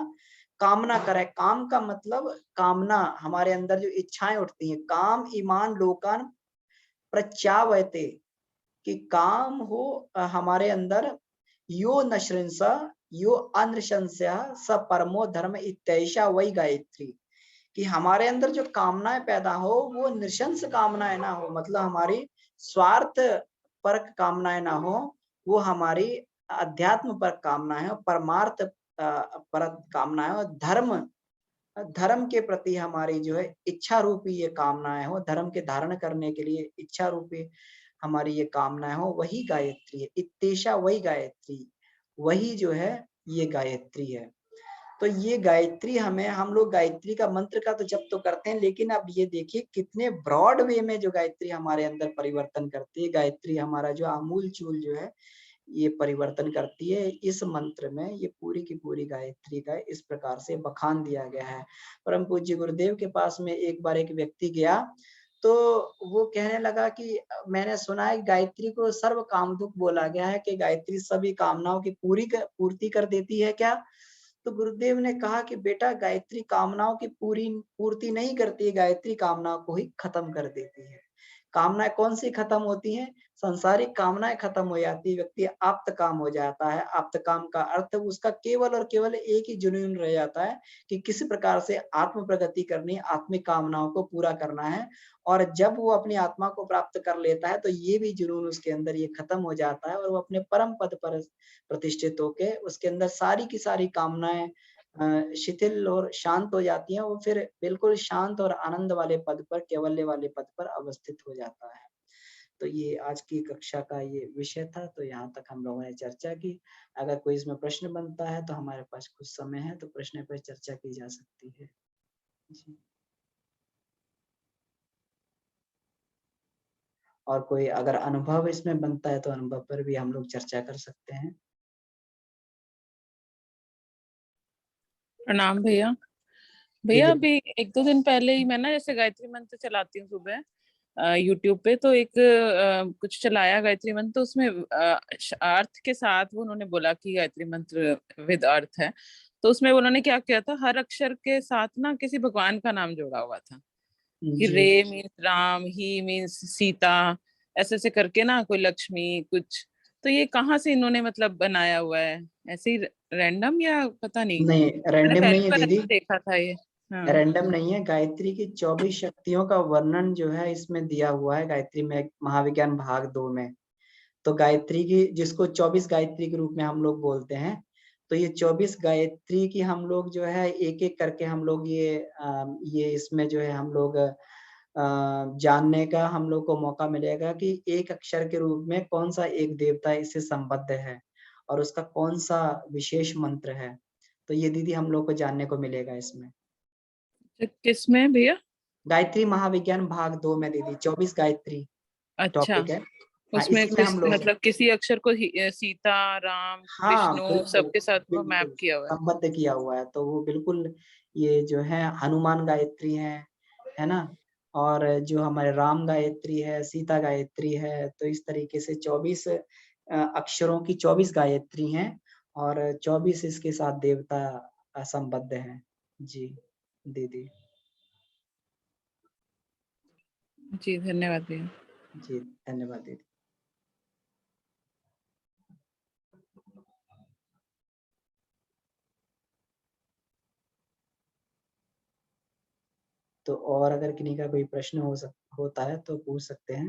कामना करें। काम का मतलब कामना, हमारे अंदर जो इच्छाएं उठती हैं। काम ईमान लोकान प्रचावयते, कि काम हो हमारे अंदर। यो नश्रंस यो अनृशंस्य स परमो धर्म इत्यैषा वही गायत्री, कि हमारे अंदर जो कामनाएं पैदा हो वो नृशंस कामनाएं ना हो, मतलब हमारी स्वार्थ परक कामनाएं ना हो, वो हमारी अध्यात्म पर कामनाएं हो, परमार्थ परक कामनाएं हो, धर्म धर्म के प्रति हमारी जो है इच्छा रूपी ये कामनाएं हो, धर्म के धारण करने के लिए इच्छा रूपी हमारी ये कामनाएं हो, वही गायत्री है। इत्तेषा वही गायत्री, वही जो है ये गायत्री है। तो ये गायत्री हमें, हम लोग गायत्री का मंत्र का तो जप तो करते हैं, लेकिन अब ये देखिए कितने ब्रॉड वे में जो गायत्री हमारे अंदर परिवर्तन करती है। गायत्री हमारा जो आमूल चूल जो है ये परिवर्तन करती है। इस मंत्र में ये पूरी की पूरी गायत्री का इस प्रकार से बखान दिया गया है। परम पूज्य गुरुदेव के पास में एक बार एक व्यक्ति गया, तो वो कहने लगा कि मैंने सुना है गायत्री को सर्व काम दुख बोला गया है, कि गायत्री सभी कामनाओं की पूर्ति कर देती है क्या? तो गुरुदेव ने कहा कि बेटा, गायत्री कामनाओं की पूर्ति नहीं करती है, गायत्री कामनाओं को ही खत्म कर देती है। कामनाएं कौन सी खत्म होती हैं? संसारिक कामनाएं खत्म हो जाती है, व्यक्ति आप्त काम हो जाता है। आप्त काम का अर्थ उसका केवल और केवल एक ही जुनून रह जाता है कि किस प्रकार से आत्म प्रगति करनी, आत्मिक कामनाओं को पूरा करना है। और जब वो अपनी आत्मा को प्राप्त कर लेता है तो ये भी जुनून उसके अंदर ये खत्म हो जाता है, और वो अपने परम पद पर प्रतिष्ठित होके उसके अंदर सारी की सारी कामनाएं शिथिल और शांत हो जाती हैं। वो फिर बिल्कुल शांत और आनंद वाले पद पर, कैवल्य वाले पद पर अवस्थित हो जाता है। तो ये आज की कक्षा का ये विषय था। तो यहाँ तक हम लोगों ने चर्चा की। अगर कोई इसमें प्रश्न बनता है तो हमारे पास कुछ समय है, तो प्रश्न पर चर्चा की जा सकती है। जी। और कोई अगर अनुभव इसमें बनता है तो अनुभव पर भी हम लोग चर्चा कर सकते हैं। प्रणाम भैया। भैया दीदी अभी 1-2 दिन पहले ही मैं ना जैसे गायत्री मंत्र चलाती हूँ सुबह यूट्यूब पे, तो एक कुछ चलाया गायत्री मंत्र, तो उसमें अर्थ के साथ वो उन्होंने बोला कि गायत्री मंत्र विद अर्थ है। तो उसमें उन्होंने क्या किया था, हर अक्षर के साथ ना किसी भगवान का नाम जोड़ा हुआ था कि जी रे मीन्स राम, ही मीन्स सीता, ऐसे ऐसे करके ना, कोई लक्ष्मी कुछ। तो ये कहाँ से इन्होंने मतलब बनाया हुआ है, ऐसे ही रैंडम या पता नहीं? नहीं, मैंने रैंडम नहीं पहली है बार दीदी, ऐसा देखा था ये। हाँ। रैंडम नहीं है। गायत्री की 24 शक्तियों का वर्णन जो है इसमें दिया हुआ है गायत्री में महाविज्ञान भाग 2 में। तो गायत्री की, जिसको 24 गायत्री के रूप में हम लोग बोलते हैं, तो ये 24 गायत्री की हम लोग जो है एक एक करके हम लोग ये इसमें जो है हम लोग जानने का हम लोग को मौका मिलेगा कि एक अक्षर के रूप में कौन सा एक देवता इससे संबद्ध है और उसका कौन सा विशेष मंत्र है। तो ये दीदी हम लोग को जानने को मिलेगा इसमें। तो किसमें भैया? गायत्री महाविज्ञान भाग 2 में दीदी 24 गायत्री अच्छा, टॉपिक है। हाँ, उसमें इसी में किस हम लोग, मतलब किसी अक्षर को सीता, राम, हाँ विष्णु बिल्कुल, सबके साथ वो मैप बिल्कुल किया हुआ है। संबद्ध किया हुआ है। तो वो बिल्कुल ये जो है हनुमान गायत्री है ना? और जो हमारे राम गायत्री है, सीता गायत्री है, तो इस तरीके से 24 अक्षरों की 24 गायत्री हैं और 24 इसके साथ देवता संबद्ध हैं। जी, दीदी। जी धन्यवाद भैया। जी, धन्यवाद दीदी। तो और अगर किन्हीं का कोई प्रश्न होता है तो पूछ सकते हैं।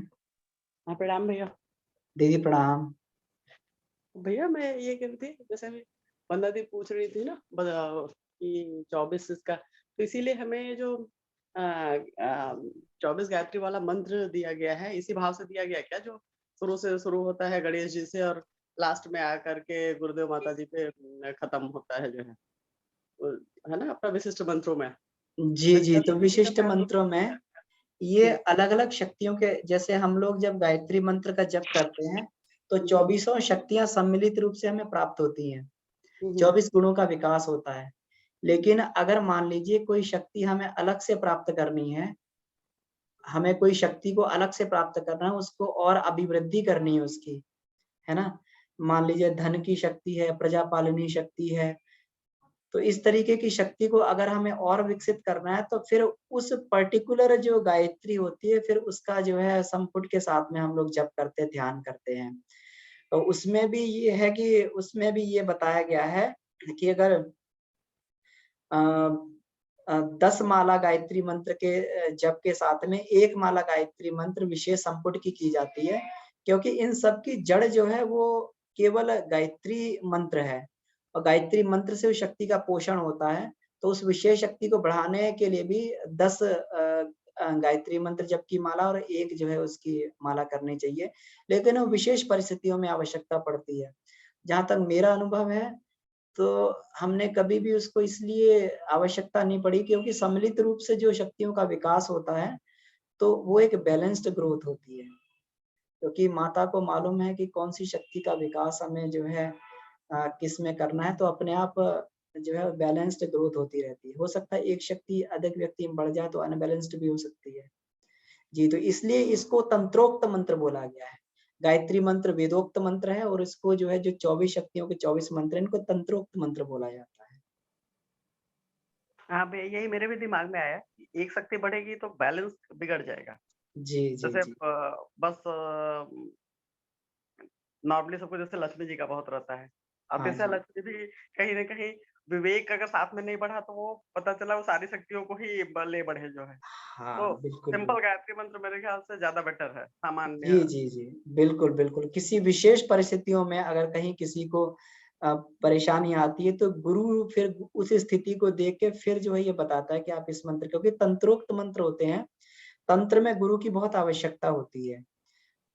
हाँ, प्रणाम भैया। दीदी प्रणाम। भैया मैं ये कह रही थी, जैसे अभी वंदना दी पूछ रही थी ना कि 24 इसका, तो इसीलिए हमें ये जो 24 गायत्री वाला मंत्र दिया गया है, इसी भाव से दिया गया है क्या, जो शुरू से शुरू होता है गणेश जी से और लास्ट में आकर के गुरुदेव माता जी पे खत्म होता है जो है, तो है ना अपना विशिष्ट मंत्रों में। जी, तो जी, इसका तो इसी का विशिष्ट महत्व मंत्रों क्या में है? ये जी। अलग-अलग शक्तियों के, जैसे हम लोग जब गायत्री मंत्र का जप करते हैं, तो हम्म, 24 शक्तियाँ सम्मिलित रूप से हमें प्राप्त होती हैं। हम्म, 24 गुणों का विकास होता है। लेकिन अगर मान लीजिए कोई शक्ति हमें अलग से प्राप्त करनी है, हमें कोई शक्ति को अलग से प्राप्त करना है, उसको और अभिवृद्धि करनी है उसकी, है ना? मान लीजिए धन की शक्ति है, प्रजा पालनी शक्ति है, तो इस तरीके की शक्ति को अगर हमें और विकसित करना है, तो फिर उस पर्टिकुलर जो गायत्री होती है, फिर उसका जो है संपुट के साथ में हम लोग जप करते हैं, ध्यान करते हैं। तो उसमें भी ये है कि उसमें भी ये बताया गया है कि अगर अ 10 माला गायत्री मंत्र के जप के साथ में 1 माला गायत्री मंत्र विशेष संपुट की जाती है, क्योंकि इन सब की जड़ जो है वो केवल गायत्री मंत्र है और गायत्री मंत्र से उस शक्ति का पोषण होता है। तो उस विशेष शक्ति को बढ़ाने के लिए भी 10 गायत्री मंत्र जप की माला और 1 जो है उसकी माला करनी चाहिए। लेकिन वो विशेष परिस्थितियों में आवश्यकता पड़ती है। जहाँ तक मेरा अनुभव है, तो हमने कभी भी उसको इसलिए आवश्यकता नहीं पड़ी क्योंकि सम्मिलित रूप से जो शक्तियों का विकास होता है, तो वो एक बैलेंस्ड ग्रोथ होती है। क्योंकि माता को मालूम है कि कौन-सी शक्ति का विकास हमें जो है किस में करना है, तो अपने आप जो है बैलेंस्ड ग्रोथ होती रहती है। हो सकता है एक शक्ति अधिक व्यक्ति में बढ़ जाए तो अनबैलेंस्ड भी हो सकती है। जी, तो इसलिए इसको तंत्रोक्त मंत्र बोला गया है। गायत्री मंत्र वेदोक्त मंत्र है और इसको जो है जो 24 शक्तियों के 24 मंत्र हैं, इनको तंत्रोक्त मंत्र बोला जाता है। हाँ भैया, यही मेरे भी दिमाग में आया कि एक शक्ति बढ़ेगी तो बैलेंस बिगड़ जाएगा। जी, जी, जैसे जी। बस नॉर्मली सबको जैसे लक्ष्मी जी का बहुत रहता है। अब हाँ जैसे जी। लक्ष्मी भी कहीं न कहीं विवेक अगर साथ में नहीं बढ़ा तो वो पता चला वो सारी शक्तियों को ही ले बढ़े जो है। हाँ, तो बिल्कुल, सिंपल बिल्कुल। गायत्री मंत्र मेरे ख्याल से ज़्यादा बेटर है, जी, सामान्य। जी, जी। बिल्कुल, बिल्कुल। किसी विशेष परिस्थितियों में अगर कहीं किसी को परेशानी आती है तो गुरु फिर उस स्थिति को देख के फिर जो है ये बताता है कि आप इस मंत्र, क्योंकि तंत्रोक्त मंत्र होते हैं, तंत्र में गुरु की बहुत आवश्यकता होती है।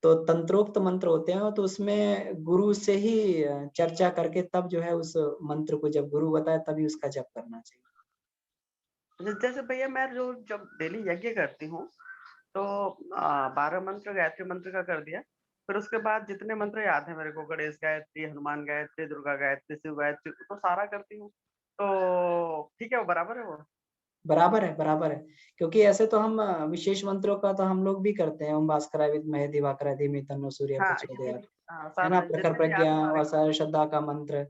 तो तंत्रोक्त मंत्र होते हैं तो उसमें गुरु से ही चर्चा करके तब जो है उस मंत्र को जब गुरु बताए तभी उसका जप करना चाहिए। जैसे भैया मैं जो जब डेली यज्ञ करती हूँ तो 12 मंत्र गायत्री मंत्र का कर दिया। फिर उसके बाद जितने मंत्र याद है मेरे को, गणेश गायत्री, हनुमान गायत्री, दुर्गा गायत्री, शिव गायत्री, तो सारा करती हूँ। तो ठीक है, वो बराबर है वो? बराबर है, बराबर है। क्योंकि ऐसे तो हम विशेष मंत्रों का तो हम लोग भी करते हैं। ओम भास्कराय विद्महे दिवाकराय धीमहि तन्नो सूर्यः हाँ, प्रचोदयात्, हाँ, है ना? सारे प्रखर जितने भी प्रज्ञा आते सारे और करते हैं। सर्वश्रद्धा का मंत्र,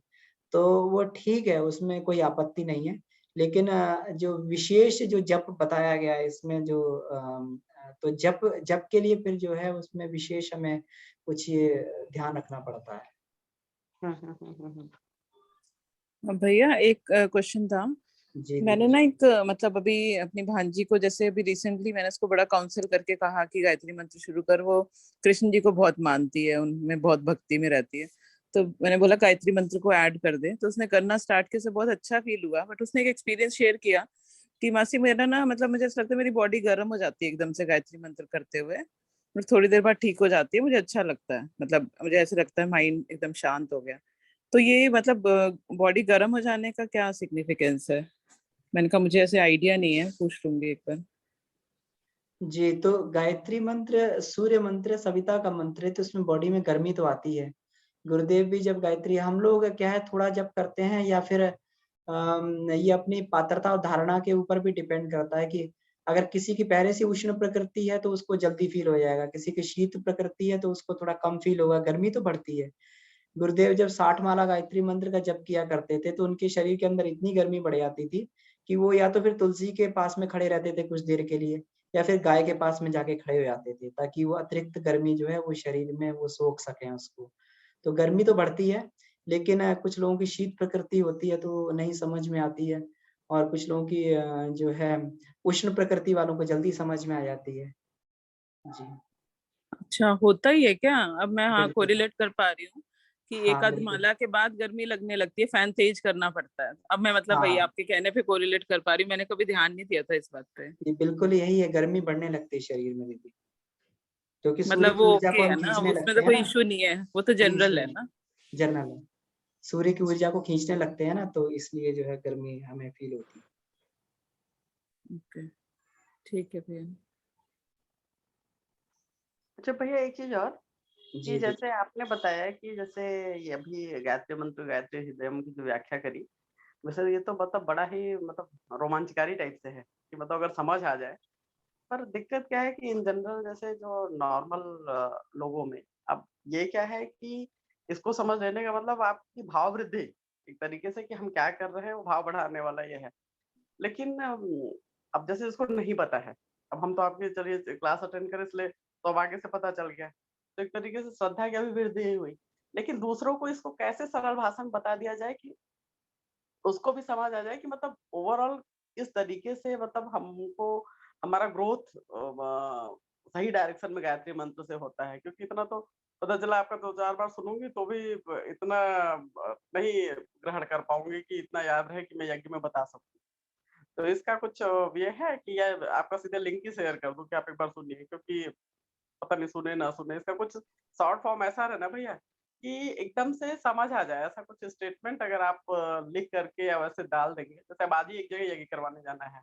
तो वो ठीक है, उसमें कोई आपत्ति नहीं है। लेकिन जो विशेष जो जप बताया गया है इसमें जो तो जप जप के लिए फिर जो है उसमें विशेष हमें कुछ ये ध्यान रखना पड़ता है। हुँ, हुँ, हुँ, हुँ, हुँ। भैया एक क्वेश्चन था। जी मैंने दीदी। ना एक मतलब अभी अपनी भांजी को जैसे अभी रिसेंटली मैंने उसको बड़ा काउंसिल करके कहा कि गायत्री मंत्र शुरू कर। वो कृष्ण जी को बहुत मानती है, उनमें बहुत भक्ति में रहती है। तो मैंने बोला गायत्री मंत्र को ऐड कर दे, तो उसने करना स्टार्ट किया। से बहुत अच्छा फील हुआ। बट उसने एक एक्सपीरियंस शेयर किया कि मासी मेरा ना मतलब मुझे ऐसा लगता है मेरी बॉडी गर्म हो जाती है एकदम से गायत्री मंत्र करते हुए, और थोड़ी देर बाद ठीक हो जाती है। मुझे अच्छा लगता है, मतलब मुझे ऐसे लगता है माइंड एकदम शांत हो गया। तो ये मतलब बॉडी गर्म हो जाने का क्या सिग्निफिकेंस है? मैंने कहा मुझे ऐसे आइडिया नहीं है, पूछ लूंगी एक बार। जी, तो गायत्री मंत्र सूर्य मंत्र सविता का मंत्र है, तो उसमें बॉडी में गर्मी तो आती है। गुरुदेव भी जब गायत्री हम लोग क्या है थोड़ा जब करते हैं या फिर ये अपनी पात्रता और धारणा के ऊपर भी डिपेंड करता है कि अगर किसी की पहले से उष्ण प्रकृति है तो उसको जल्दी फील हो जाएगा, किसी की शीत प्रकृति है तो उसको थोड़ा कम फील होगा, गर्मी तो बढ़ती है। गुरुदेव जब 60 माला गायत्री मंत्र का जप किया करते थे, तो उनके शरीर के अंदर इतनी गर्मी बढ़ जाती थी कि वो या तो फिर तुलसी के पास में खड़े रहते थे कुछ देर के लिए या फिर गाय के पास में जाके खड़े हो जाते थे, ताकि वो अतिरिक्त गर्मी जो है वो शरीर में वो सोख सकें उसको। तो गर्मी तो बढ़ती है, लेकिन कुछ लोगों की शीत प्रकृति होती है तो नहीं समझ में आती है और कुछ लोगों की जो है उष्ण प्रकृति वालों को जल्दी समझ में आ जाती है। जी, अच्छा, होता ही है क्या? अब मैं हाँ बिल्कुल। कोरिलेट कर पा रही हूँ कि हाँ, एक आध बिल्कुल। माला के बाद गर्मी लगने लगती है, फैन तेज करना पड़ता है। अब मैं मतलब वही हाँ, आपके कहने पे कोरिलेट कर पा रही हूँ। मैंने कभी ध्यान नहीं दिया था इस बात पे। ये बिल्कुल यही है, गर्मी बढ़ने लगती है शरीर में दीदी। क्योंकि सूर्य मतलब की वो ऊर्जा ओके को है हम ना, खींचने उसमें लगते तो हैं कोई ना, इशू नहीं है, वो तो कोई इश्यू जनरल है नहीं, ना। जनरल है। सूर्य की ऊर्जा को खींचने लगते हैं ना, तो इसलिए जो है गर्मी हमें फील होती है। ओके, ठीक है भैया। अच्छा भैया एक चीज़ और कि जी, जी। जैसे आपने बताया कि जैसे ये अभी गायत्री मंत्र, गायत्री हृदयम की जो व्याख्या करी, वैसे ये तो मतलब बड़ा ही मतलब रोमांचकारी टाइप से है कि मतलब अगर समझ आ जाए। पर दिक्कत क्या है कि इन जनरल जैसे जो नॉर्मल लोगों में अब ये क्या है कि इसको समझ लेने का मतलब आपकी भाव वृद्धि एक तरीके से कि हम क्या कर रहे हैं वो भाव बढ़ाने वाला ये है। लेकिन अब जैसे इसको नहीं पता है, अब हम तो आपके चलिए क्लास अटेंड करें इसलिए तो अब आगे से पता चल गया। तो एक तरीके से श्रद्धा की अभी वृद्धि ही हुई। लेकिन दूसरों को इसको कैसे सरल भाषा में बता दिया जाए कि उसको भी समझ आ जाए कि मतलब ओवरऑल किस तरीके से मतलब हमको हमारा ग्रोथ सही डायरेक्शन में गायत्री मंत्र से होता है। क्योंकि इतना तो पता चला आपका 2-4 बार सुनूँगी तो भी इतना नहीं ग्रहण कर पाऊँगी कि इतना याद रहे कि मैं यज्ञ में बता सकूँ। तो इसका कुछ ये है कि या आपका सीधे लिंक ही शेयर कर दूँ कि आप एक बार सुनिए, क्योंकि पता नहीं सुने ना सुने, इसका कुछ शॉर्ट फॉर्म ऐसा है ना भैया कि एकदम से समझ आ जाए, ऐसा कुछ स्टेटमेंट अगर आप लिख करके या वैसे डाल देंगे। जैसे अब आज ही एक जगह यज्ञ करवाने जाना है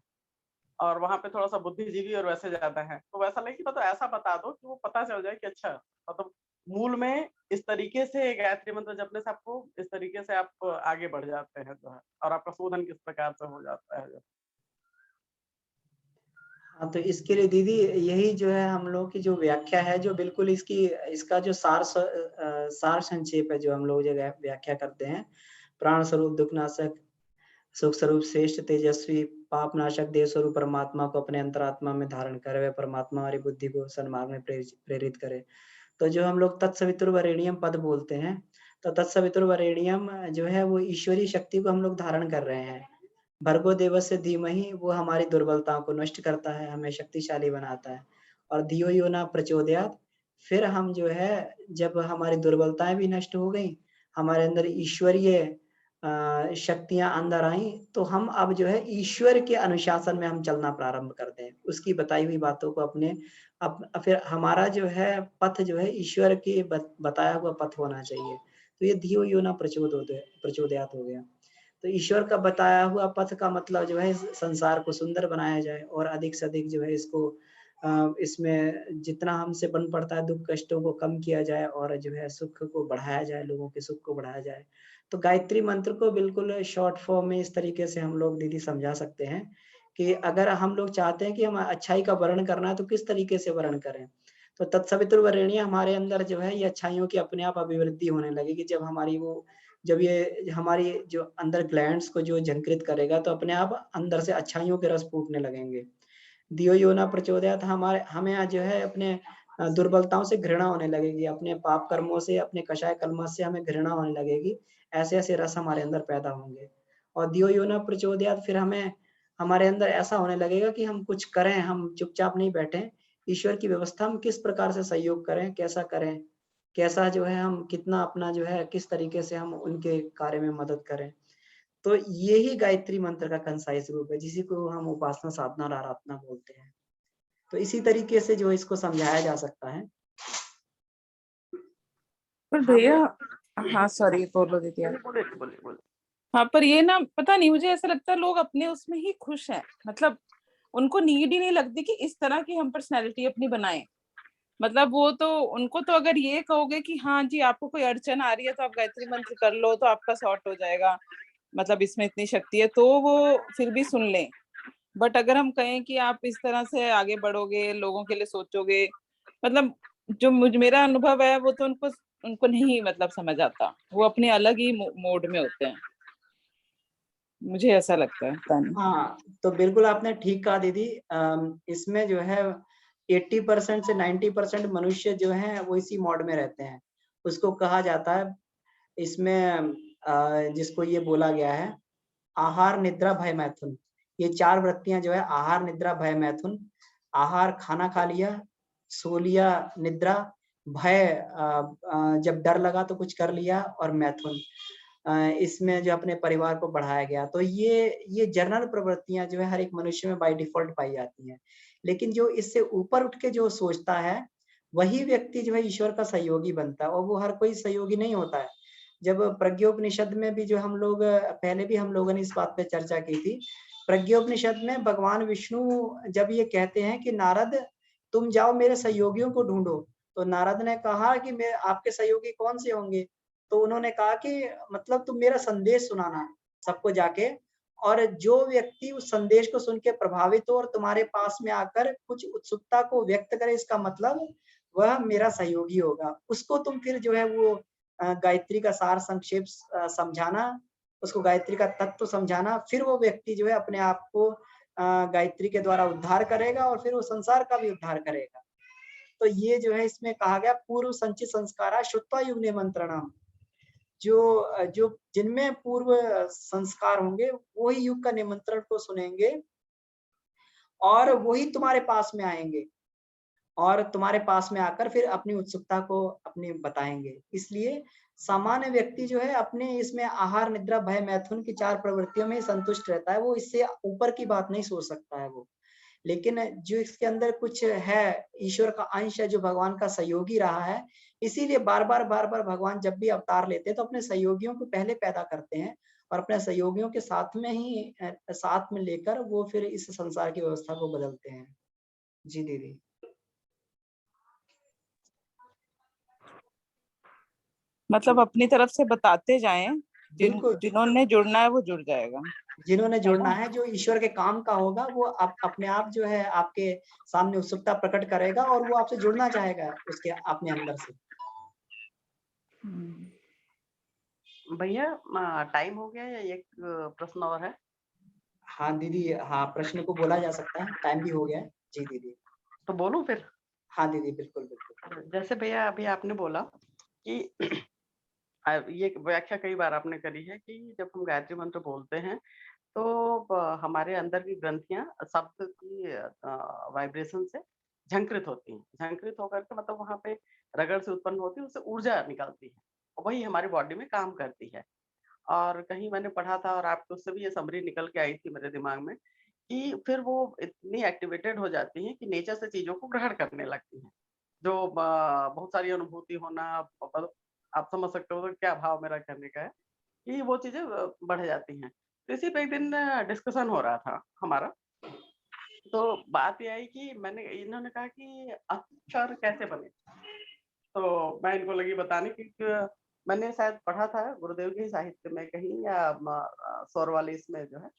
और वहाँ पे थोड़ा-सा बुद्धिजीवी और वैसे ज़्यादा हैं, तो वैसा नहीं कि मतलब ऐसा बता दो कि वो पता चल जाए कि अच्छा मतलब मूल में इस तरीके से गायत्री मंत्र जपने से आपको इस तरीके से आप आगे बढ़ जाते हैं जो है, और आपका शोधन किस प्रकार से हो जाता है जो। हाँ, तो इसके लिए दीदी यही जो है हम लोग की जो व्याख्या है जो बिल्कुल इसकी इसका जो सार संक्षेप है जो हम लोग जो व्याख्या करते हैं, प्राण स्वरूप दुःखनाशक, सुख स्वरूप श्रेष्ठ तेजस्वी, पाप नाशक देव स्वरूप परमात्मा को अपने अंतरात्मा में धारण करे, वह परमात्मा हमारी बुद्धि को सन्मार्ग में प्रेरित करे। तो जो हम लोग तत्सवितुर्वरेण्यम पद बोलते हैं, तो तत्सवितुर्वरेण्यम जो है वो ईश्वरीय शक्ति को हम लोग धारण कर रहे हैं। भर्गो देवस्य धीमहि वो हमारी दुर्बलताओं को नष्ट करता है, हमें शक्तिशाली बनाता है। और धियो यो न प्रचोदयात्, फिर हम जो है जब हमारी दुर्बलताएँ भी नष्ट हो गई, हमारे अंदर ईश्वरीय शक्तियाँ अंदर आईं, तो हम अब जो है ईश्वर के अनुशासन में हम चलना प्रारंभ करते हैं। उसकी बताई हुई बातों को अपने फिर हमारा जो है पथ जो है ईश्वर के बताया हुआ पथ होना चाहिए। तो ये धियो यो न प्रचोदयात् हो गया। तो ईश्वर का बताया हुआ पथ का मतलब जो है इस संसार को सुंदर बनाया जाए और अधिक से अधिक जो है इसको इसमें जितना हमसे बन पड़ता है दुःख कष्टों को कम किया जाए और जो है सुख को बढ़ाया जाए, लोगों के सुख को बढ़ाया जाए। तो गायत्री मंत्र को बिल्कुल शॉर्ट फॉर्म में इस तरीके से हम लोग दीदी समझा सकते हैं कि अगर हम लोग चाहते हैं कि हम अच्छाई का वर्ण करना है तो किस तरीके से वर्ण करें। तो तत्सवितुर्वरेण्यं हमारे अंदर जो है ये अच्छाइयों की अपने आप अभिवृद्धि होने लगेगी जब ये हमारी जो अंदर ग्लैंड्स को जो झंकृत करेगा तो अपने आप अंदर से अच्छाइयों के रस फूटने लगेंगे। धियो यो न प्रचोदयात् हमें जो है अपने दुर्बलताओं से घृणा होने लगेगी, अपने पाप कर्मों से, अपने कषाय कल्मष से हमें घृणा होने लगेगी। ऐसे-ऐसे रस हमारे अंदर पैदा होंगे। और धियो यो न प्रचोदयात् फिर हमारे अंदर ऐसा होने लगेगा कि हम कुछ करें, हम चुपचाप नहीं बैठें। ईश्वर की व्यवस्था हम किस प्रकार से सहयोग करें, कैसा करें? कैसा जो है हम कितना अपना जो है किस तरीके से हम उनके कार्य में मदद करें। तो ये ही गायत्री मंत्र का कंसाइज़ रूप है, जिसी को हम उपासना, साधना और आराधना बोलते हैं। तो इसी तरीके से जो है इसको समझाया जा सकता है। पर हाँ भैया, भैया। हाँ सॉरी, बोलो दीदी आप। बोलिए बोलिए बोलिए। हाँ, पर ये ना पता नहीं, मुझे ऐसा लगता है लोग अपने उसमें ही खुश हैं। मतलब उनको नीड ही नहीं लगती कि इस तरह की हम पर्सनैलिटी अपनी बनाएं। मतलब वो तो, उनको तो अगर ये कहोगे कि हाँ जी आपको कोई अड़चन आ रही है तो आप गायत्री मंत्र कर लो तो आपका सॉर्ट हो जाएगा, मतलब इसमें इतनी शक्ति है, तो वो फिर भी सुन लें। बट अगर हम कहें कि आप इस तरह से आगे बढ़ोगे, लोगों के लिए सोचोगे, मतलब जो मेरा अनुभव है वो तो उनको उनको नहीं मतलब समझ आता। वो अपने अलग ही मोड में होते हैं, मुझे ऐसा लगता है, पता नहीं। हाँ, तो बिल्कुल आपने ठीक कहा दीदी। इसमें जो है 80% से 90% मनुष्य जो हैं वो इसी मोड में रहते हैं। उसको कहा जाता है इसमें जिसको ये बोला गया है आहार, निद्रा, भय, मैथुन। ये 4 वृत्तियाँ जो है आहार, निद्रा, भय, मैथुन। आहार खाना खा लिया, सो लिया, निद्रा, भय जब डर लगा तो कुछ कर लिया और मैथुन इसमें जो अपने परिवार को बढ़ाया गया। तो ये जनरल प्रवृत्तियाँ जो है हर एक मनुष्य में बाय डिफ़ॉल्ट पाई जाती हैं। लेकिन जो इससे ऊपर उठ के जो सोचता है, वही व्यक्ति जो है ईश्वर का सहयोगी बनता है और वो हर कोई सहयोगी नहीं होता है। जब प्रज्ञोपनिषद में भी जो हम लोग पहले भी हम लोगों ने इस बात पे चर्चा की थी। प्रज्ञोपनिषद में भगवान विष्णु जब ये कहते हैं कि नारद तुम जाओ मेरे सहयोगियों को ढूँढो। तो नारद ने कहा कि मैं आपके सहयोगी कौन से होंगे? तो उन्होंने कहा कि मतलब तुम मेरा संदेश सुनाना सबको जाके और जो व्यक्ति उस संदेश को सुन के प्रभावित हो और तुम्हारे पास में आकर कुछ उत्सुकता को व्यक्त करे इसका मतलब वह मेरा सहयोगी होगा। उसको तुम फिर जो है वो गायत्री का सार संक्षेप समझाना, उसको गायत्री का तत्व समझाना, फिर वो व्यक्ति जो है अपने आप को गायत्री के द्वारा उद्धार करेगा और फिर वो संसार का भी उद्धार करेगा। तो ये जो है इसमें कहा गया पूर्व संचित संस्कारा श्रुत्वा युग निमंत्रणम। जो जिनमें पूर्व संस्कार होंगे वो ही युग का निमंत्रण को सुनेंगे और वही तुम्हारे पास में आएँगे और तुम्हारे पास में आकर फिर अपनी उत्सुकता को अपनी बताएँगे। इसलिए सामान्य व्यक्ति जो है अपने इसमें आहार, निद्रा, भय, मैथुन की 4 प्रवृत्तियों में ही संतुष्ट रहता है। वो इससे ऊपर की बात नहीं सोच सकता है वो। लेकिन जो इसके अंदर कुछ है, ईश्वर का अंश है जो भगवान का सहयोगी रहा है, इसीलिए बार-बार भगवान जब भी अवतार लेते हैं तो अपने सहयोगियों को पहले पैदा करते हैं और अपने सहयोगियों के साथ में ही साथ में लेकर वो फिर इस संसार की व्यवस्था को बदलते हैं। जी दीदी। मतलब अपनी तरफ से बताते जाएं, बिल्कुल, जिन्होंने जुड़ना है वो जुड़ जाएगा, जिन्होंने है जुड़ना ना। है, जो ईश्वर के काम का होगा वो अपने आप जो है आपके सामने उत्सुकता प्रकट करेगा और वो आपसे जुड़ना चाहेगा उसके अपने अंदर से। भैया टाइम हो गया या एक प्रश्न और है? हाँ दीदी, हाँ प्रश्न को बोला जा सकता है, टाइम भी हो गया है। जी दीदी। तो बोलूं फिर? हाँ दीदी, बिल्कुल, बिल्कुल। जैसे भैया अभी आपने बोला कि ये व्याख्या कई बार आपने करी है कि जब हम गायत्री मंत्र बोलते हैं तो हमारे अंदर की ग्रंथियां शब्द की वाइब्रेशन से झंकृत होती हैं। झंकृत होकर के मतलब वहां पे रगड़ से उत्पन्न होती है, उससे ऊर्जा निकलती है और वही हमारी बॉडी में काम करती है। और कहीं मैंने पढ़ा था और आपको उससे भी ये समरी निकल के आई थी मेरे दिमाग में कि फिर वो इतनी एक्टिवेटेड हो जाती हैं कि नेचर से चीजों को ग्रहण करने लगती हैं। जो बहुत सारी अनुभूति होना, आप समझ सकते हो तो क्या भाव मेरा कहने का है कि वो चीजें बढ़ जाती हैं। तो इसी पे एक दिन डिस्कशन हो रहा था हमारा। तो बात ये आई कि इन्होंने कहा कि अक्षर कैसे बने। तो मैं इनको लगी बताने की मैंने शायद पढ़ा था गुरुदेव के साहित्य में कहीं या स्वर वाली इसमें जो है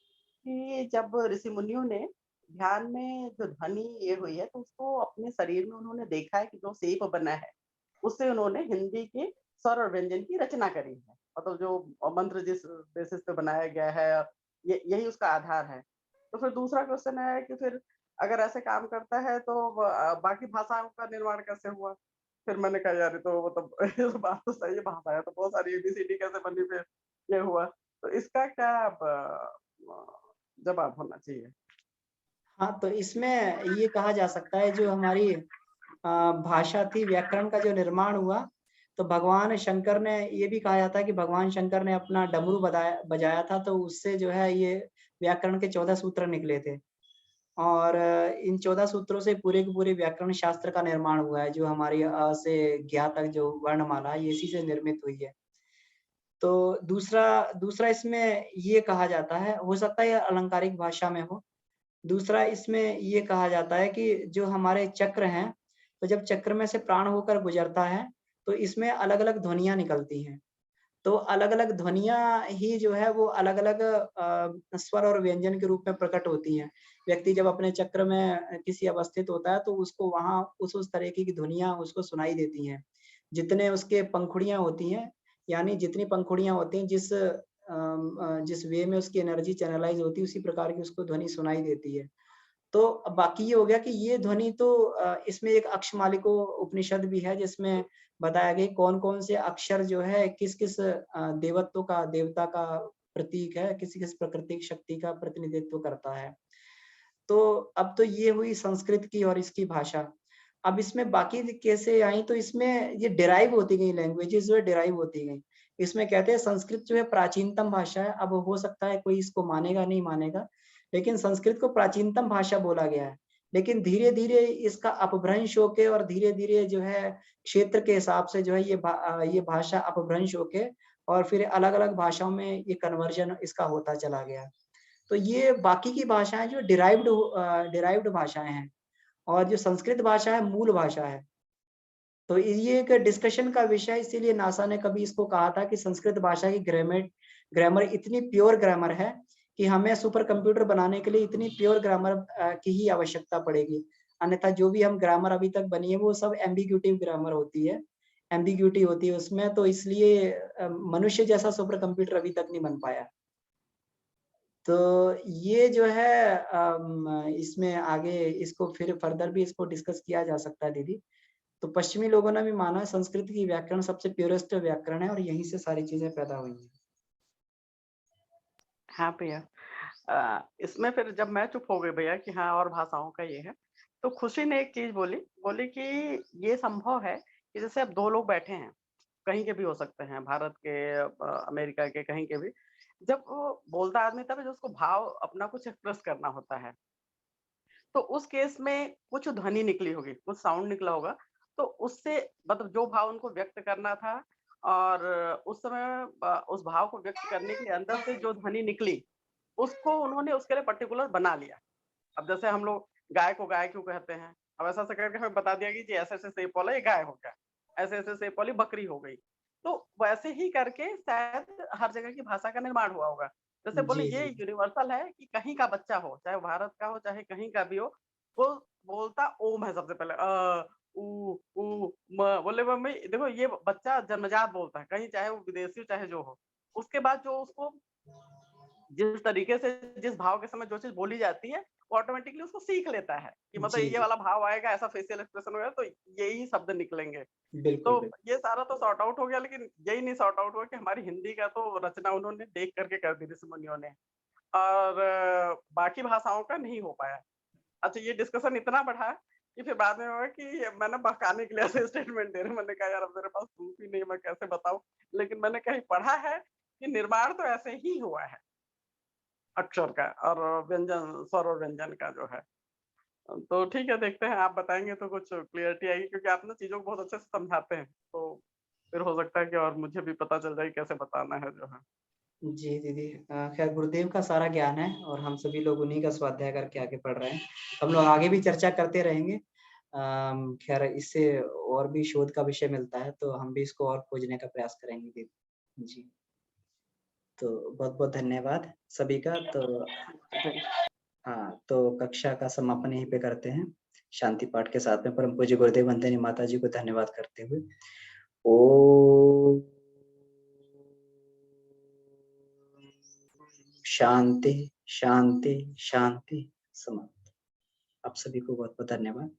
कि जब ऋषि मुनियों ने ध्यान में जो ध्वनि ये हुई है, तो उसको अपने शरीर में उन्होंने देखा है कि जो शेप बना है, उससे उन्होंने हिंदी के स्वर और व्यंजन की रचना करी है। मतलब जो मंत्र जिस बेसिस पे बनाया गया है, ये यही उसका आधार है। तो फिर दूसरा क्वेश्चन है कि फिर अगर ऐसे काम करता है तो बाकी भाषाओं का निर्माण कैसे हुआ? फिर मैंने कहा यार ये तो मतलब ये तो बात तो सही है, भाषाएँ तो बहुत सारी एबीसीडी कैसे बनी, फिर ये हुआ। तो इसका क्या जवाब होना चाहिए? हाँ, तो इसमें ये कहा जा सकता है जो हमारी भाषा थी, व्याकरण का जो निर्माण हुआ, तो भगवान शंकर ने ये भी कहा जाता है कि भगवान शंकर ने अपना डमरू बजाया था, तो उससे जो है ये व्याकरण के 14 सूत्र निकले थे। और इन 14 सूत्रों से पूरे के पूरे व्याकरण शास्त्र का निर्माण हुआ है, जो हमारी अ से ज्ञ तक जो वर्णमाला है, ये इसी से निर्मित हुई है। तो दूसरा दूसरा इसमें ये कहा जाता है, हो सकता है ये अलंकारिक भाषा में हो। दूसरा इसमें ये कहा जाता है कि जो हमारे चक्र हैं, तो जब चक्र में से प्राण होकर गुजरता है, तो इसमें अलग-अलग ध्वनियाँ निकलती हैं। तो अलग-अलग ध्वनियाँ ही जो है वो अलग-अलग स्वर और व्यंजन के रूप में प्रकट होती हैं। व्यक्ति जब अपने चक्र में किसी अवस्थित होता है, तो उसको वहाँ उस तरीके की ध्वनियाँ उसको सुनाई देती हैं। जितने उसके पंखुड़ियाँ होती हैं, यानी जितनी पंखुड़ियाँ होती हैं, जिस वे में उसकी एनर्जी चैनलाइज़ होती है, उसी प्रकार की उसको ध्वनि सुनाई देती है। तो अब बाकी ये हो गया कि ये ध्वनि तो इसमें एक अक्षमालिको उपनिषद भी है, जिसमें बताया गया कौन-कौन से अक्षर जो है किस-किस देवत्व का, देवता का प्रतीक है, किस-किस प्राकृतिक शक्ति का प्रतिनिधित्व करता है। तो अब तो ये हुई संस्कृत की और इसकी भाषा। अब इसमें बाकी कैसे आई, तो इसमें ये डिराइव होती गई, लैंग्वेजेज़ जो है डिराइव होती गई। इसमें कहते हैं संस्कृत जो है प्राचीनतम भाषा है। अब हो सकता है कोई इसको मानेगा, नहीं मानेगा, लेकिन संस्कृत को प्राचीनतम भाषा बोला गया है। लेकिन धीरे-धीरे इसका अपभ्रंश होके और धीरे-धीरे जो है क्षेत्र के हिसाब से जो है ये भाषा अपभ्रंश होके और फिर अलग-अलग भाषाओं में ये कन्वर्जन इसका होता चला गया। तो ये बाकी की भाषाएँ जो डिराइव्ड भाषाएँ हैं और जो संस्कृत भाषा है मूल भाषा है। तो ये एक डिस्कशन का विषय है, इसीलिए नासा ने कभी इसको कहा था कि संस्कृत भाषा की ग्रामर इतनी प्योर ग्रामर है कि हमें सुपर कंप्यूटर बनाने के लिए इतनी प्योर ग्रामर की ही आवश्यकता पड़ेगी। अन्यथा जो भी हम ग्रामर अभी तक बनी है वो सब एम्बिग्यूटिव ग्रामर होती है, एम्बिग्यूटी होती है उसमें, तो इसलिए मनुष्य जैसा सुपर कंप्यूटर अभी तक नहीं बन पाया। तो ये जो है इसमें आगे इसको फिर फर्दर भी इसको डिस्कस किया जा सकता है दीदी। तो पश्चिमी लोगों ने भी माना है संस्कृत की व्याकरण सबसे प्योरेस्ट व्याकरण है और यहीं से सारी चीजें पैदा हुई हैं। हाँ भैया। इसमें फिर जब मैं चुप हो गई भैया कि हाँ और भाषाओं का ये है, तो खुशी ने एक चीज़ बोली, बोली कि ये संभव है कि जैसे अब 2 लोग बैठे हैं, कहीं के भी हो सकते हैं, भारत के अमेरिका के कहीं के भी। जब वो बोलता आदमी तब है जब उसको भाव अपना कुछ एक्सप्रेस करना होता है। तो उस केस में कुछ ध्वनि निकली होगी, कुछ साउंड निकला होगा, तो उससे मतलब जो भाव उनको व्यक्त करना था और उस समय उस भाव को व्यक्त करने के लिए अंदर से जो ध्वनि निकली, उसको उन्होंने उसके लिए पर्टिकुलर बना लिया। अब जैसे हम लोग गाय को गाय क्यों कहते हैं? अब ऐसा-ऐसा करके हमें बता दिया कि जी ऐसे-ऐसे शेप वाला ये गाय हो गया, ऐसे-ऐसे शेप वाली बकरी हो गई। तो वैसे ही करके शायद हर जगह की भाषा का निर्माण हुआ होगा। जैसे बोले जी, ये जी। यूनिवर्सल है कि कहीं का बच्चा हो, चाहे वो भारत का हो, चाहे कहीं का भी हो, वो बोलता ओम है सबसे पहले ऊ, म बोले मम्मी देखो ये बच्चा जन्मजात बोलता है, कहीं चाहे वो विदेशी हो चाहे जो हो। उसके बाद जो उसको जिस तरीके से जिस भाव के समय जो चीज़ बोली जाती है, वो ऑटोमैटिकली उसको सीख लेता है, कि मतलब जी, ये जी। वाला भाव आएगा, ऐसा फेशियल एक्सप्रेशन होगा तो यही शब्द निकलेंगे। बिल्कुल, तो बिल्कुल। ये सारा तो सॉर्ट आउट हो गया, लेकिन यही नहीं सॉर्ट आउट हुआ कि हमारी हिंदी का तो रचना उन्होंने देख करके कर दी ऋषि मुनियों ने और बाकी भाषाओं का नहीं हो पाया। अच्छा ये डिस्कशन इतना बढ़ा कि फिर बाद में हुआ कि मैंने बहकाने के लिए ऐसे स्टेटमेंट दे रहे हैं। मैंने कहा यार अब मेरे पास प्रूफ ही नहीं है, मैं कैसे बताऊँ? लेकिन मैंने कहीं पढ़ा है कि निर्माण तो ऐसे ही हुआ है, अक्षर का और व्यंजन स्वर और व्यंजन का जो है। तो ठीक है देखते हैं, आप बताएँगे तो कुछ क्लैरिटी आएगी क्योंकि आप ना चीज़ों को बहुत अच्छे से समझाते हैं। तो फिर हो सकता है कि और मुझे भी पता चल जाए कैसे बताना है जो है। जी, दीदी। खैर गुरुदेव का सारा ज्ञान है और हम सभी लोग उन्हीं का स्वाध्याय करके आगे बढ़ रहे हैं। हम लोग आगे भी चर्चा करते रहेंगे। खैर इससे और भी शोध का विषय मिलता है, तो हम भी इसको और खोजने का प्रयास करेंगे दीदी। जी। तो बहुत-बहुत धन्यवाद सभी का। तो हाँ, तो कक्षा का समापन यहीं पे करते हैं, शांति पाठ के साथ में परम पूज्य गुरुदेव वंदनीय माता जी को धन्यवाद करते हुए। ओम शांति, शांति, शांति। समाप्त। आप सभी को बहुत-बहुत धन्यवाद।